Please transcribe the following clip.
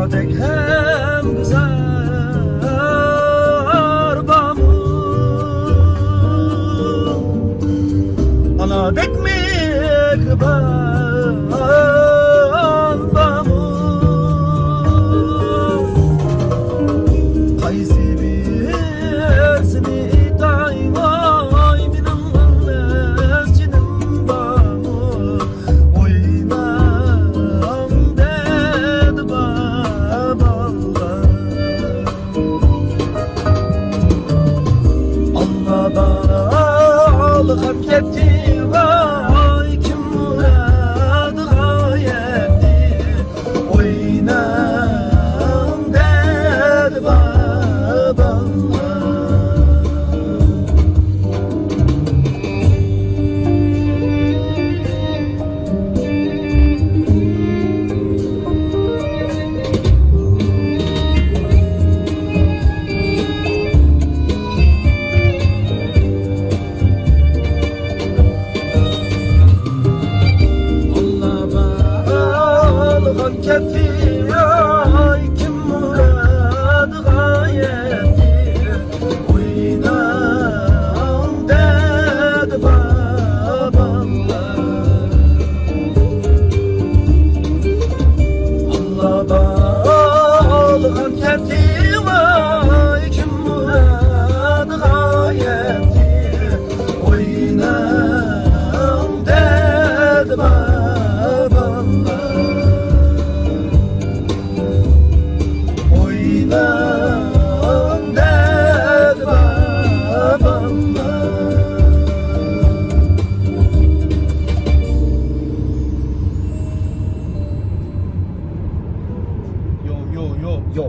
Anadek hem güzel arabamı, anadek mihriban arabamı. Kaysi birsini itayım ay benim mescidim bamı. Oynam dedi babalar, Allah bağlı hak etti vay kim muradı gayetti. Oynam dedi babalar. Hak etti ay kim muradı gayetti. Oynam dedi babalar, Allah bağlı hak etti ay kim muradı gayetti. Oynam dedi babalar, oynam dedi babalar. Yo yo yo yo.